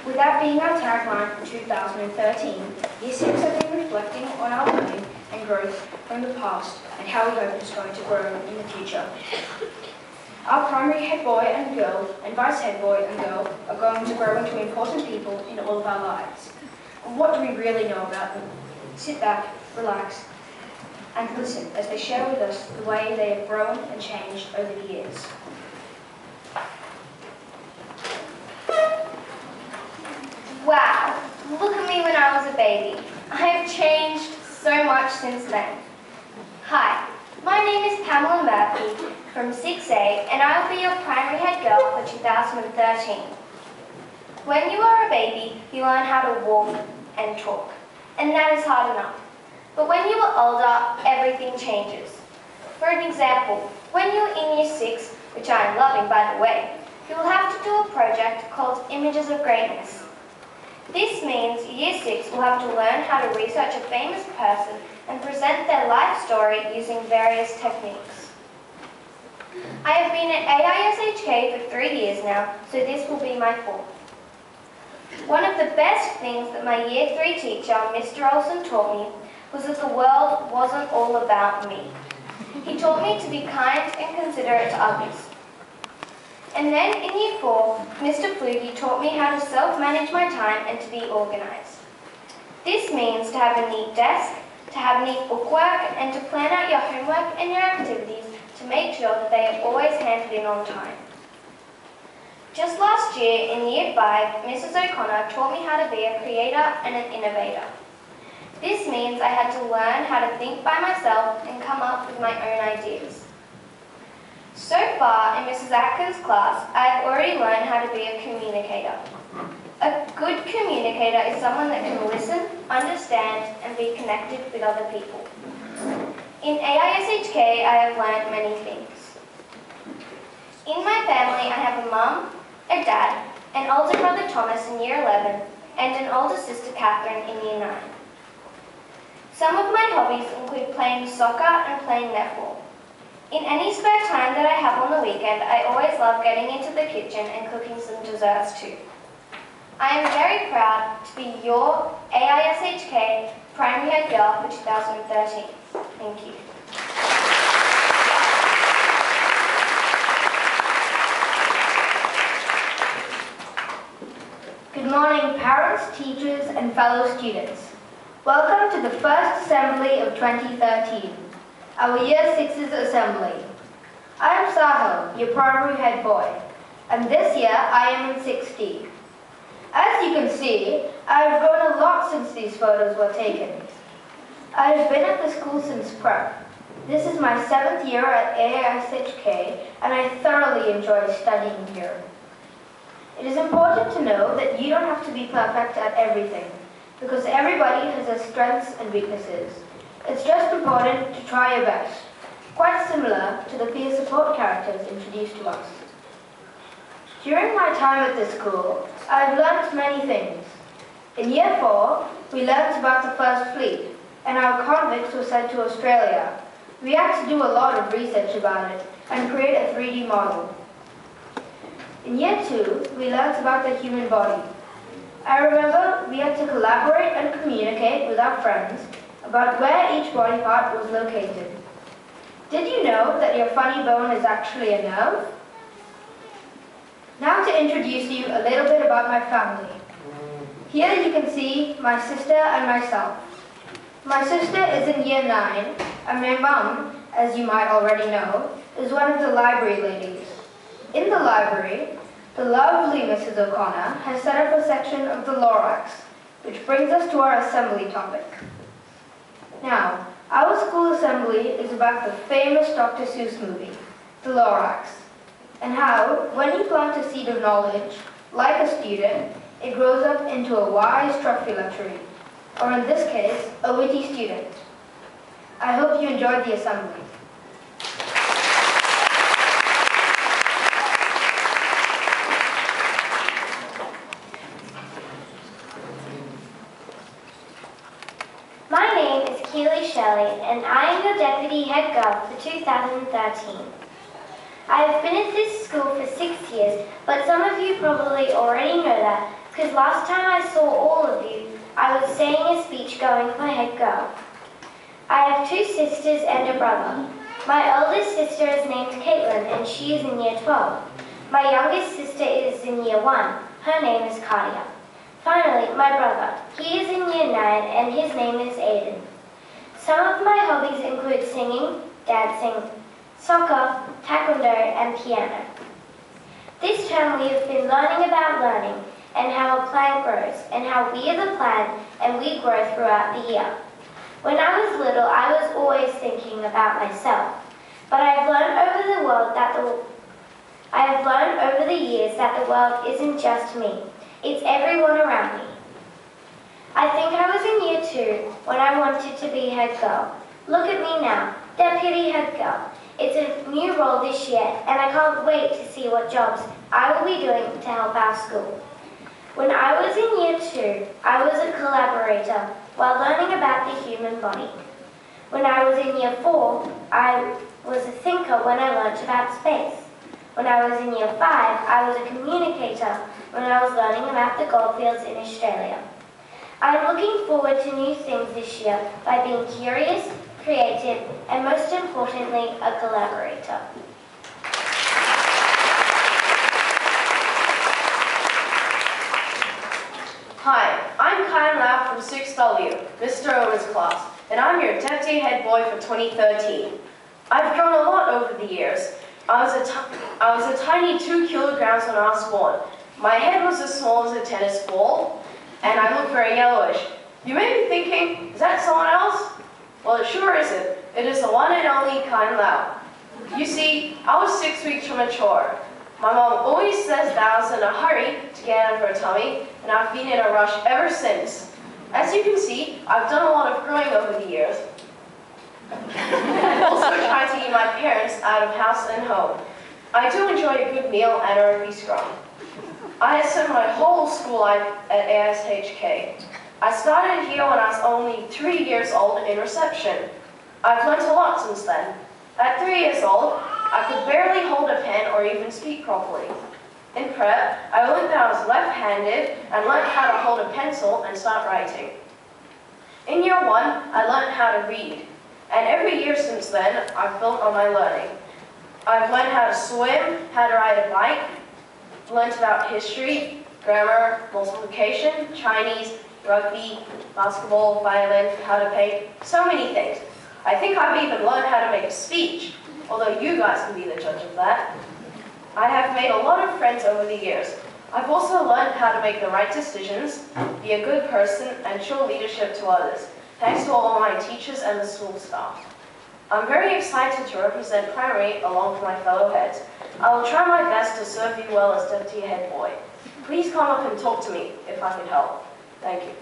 With that being our tagline for 2013, Year 6 have been reflecting on our learning and growth from the past and how we hope it's going to grow in the future. Our primary head boy and girl and vice head boy and girl are going to grow into important people in all of our lives. And what do we really know about them? Sit back, relax, and listen as they share with us the way they have grown and changed over the years. Wow, look at me when I was a baby. I have changed so much since then. Hi, my name is Pamela Murphy from 6A and I will be your primary head girl for 2013. When you are a baby, you learn how to walk and talk, and that is hard enough. But when you are older, everything changes. For an example, when you're in Year 6, which I am loving by the way, you will have to do a project called Images of Greatness. This means Year 6 will have to learn how to research a famous person and present their life story using various techniques. I have been at AISHK for 3 years now, so this will be my 4th. One of the best things that my Year 3 teacher, Mr. Olson, taught me was that the world wasn't all about me. He taught me to be kind and considerate to others. And then in Year 4, Mr. Flugie taught me how to self-manage my time and to be organised. This means to have a neat desk, to have neat bookwork, and to plan out your homework and your activities to make sure that they are always handed in on time. Just last year, in Year 5, Mrs. O'Connor taught me how to be a creator and an innovator. This means I had to learn how to think by myself and come up with my own ideas. So far, in Mrs. Atkins' class, I have already learned how to be a communicator. A good communicator is someone that can listen, understand, and be connected with other people. In AISHK, I have learned many things. In my family, I have a mum, a dad, an older brother Thomas in Year 11, and an older sister Catherine in Year 9. Some of my hobbies include playing soccer and playing netball. In any spare time that I have on the weekend, I always love getting into the kitchen and cooking some desserts too. I am very proud to be your AISHK Primary Head Girl for 2013. Thank you. Good morning, parents, teachers, and fellow students. Welcome to the first assembly of 2013. Our Year 6's assembly. I am Sahil, your primary head boy, and this year I am in 6D. As you can see, I have grown a lot since these photos were taken. I have been at the school since prep. This is my 7th year at AISHK, and I thoroughly enjoy studying here. It is important to know that you don't have to be perfect at everything, because everybody has their strengths and weaknesses. It's just important to try your best, quite similar to the peer support characters introduced to us. During my time at this school, I've learnt many things. In Year 4, we learnt about the first fleet, and our convicts were sent to Australia. We had to do a lot of research about it and create a 3D model. In Year 2, we learnt about the human body. I remember we had to collaborate and communicate with our friends about where each body part was located. Did you know that your funny bone is actually a nerve? Now to introduce you a little bit about my family. Here you can see my sister and myself. My sister is in Year 9, and my mum, as you might already know, is one of the library ladies. In the library, the lovely Mrs. O'Connor has set up a section of the Lorax, which brings us to our assembly topic. Now, our school assembly is about the famous Dr. Seuss movie, The Lorax, and how, when you plant a seed of knowledge, like a student, it grows up into a wise truffula tree, or in this case, a witty student. I hope you enjoyed the assembly. My name is Keely Shelley, and I am your Deputy Head Girl for 2013. I have been at this school for 6 years, but some of you probably already know that, because last time I saw all of you, I was saying a speech going for head girl. I have 2 sisters and a brother. My eldest sister is named Caitlin and she is in year 12. My youngest sister is in year 1. Her name is Cardia. Finally, my brother. He is in year 9 and his name is Aiden. Some of my hobbies include singing, dancing, soccer, taekwondo and piano. This term we have been learning about learning and how a plant grows and how we are the plant and we grow throughout the year. When I was little, I was always thinking about myself, but I have learned over the years that the world isn't just me. It's everyone around me. I think I was in year 2 when I wanted to be head girl. Look at me now, deputy head girl. It's a new role this year, and I can't wait to see what jobs I will be doing to help our school. When I was in year 2, I was a collaborator while learning about the human body. When I was in year 4, I was a thinker when I learnt about space. When I was in year 5, I was a communicator when I was learning about the goldfields in Australia. I am looking forward to new things this year by being curious, creative, and most importantly, a collaborator. Hi, I'm Kyle Lau from 6W, Mr. Owen's class, and I'm your deputy head boy for 2013. I've grown a lot over the years. I was a tiny 2 kilograms when I was born. My head was as small as a tennis ball, and I look very yellowish. You may be thinking, is that someone else? Well, it sure isn't. It is the one and only Kyle Lau. You see, I was 6 weeks from a chore. My mom always says that I was in a hurry to get out of her tummy, and I've been in a rush ever since. As you can see, I've done a lot of growing over the years. I've also tried to keep my parents out of house and home. I do enjoy a good meal and a rugby scrum. I have spent my whole school life at AISHK. I started here when I was only 3 years old in reception. I've learned a lot since then. At 3 years old, I could barely hold a pen or even speak properly. In prep, I learned that I was left-handed and learned how to hold a pencil and start writing. In year 1, I learned how to read. And every year since then, I've built on my learning. I've learned how to swim, how to ride a bike, learned about history, grammar, multiplication, Chinese, rugby, basketball, violin, how to paint, so many things. I think I've even learned how to make a speech, although you guys can be the judge of that. I have made a lot of friends over the years. I've also learned how to make the right decisions, be a good person, and show leadership to others, thanks to all my teachers and the school staff. I'm very excited to represent primary along with my fellow heads. I will try my best to serve you well as deputy head boy. Please come up and talk to me if I can help. Thank you.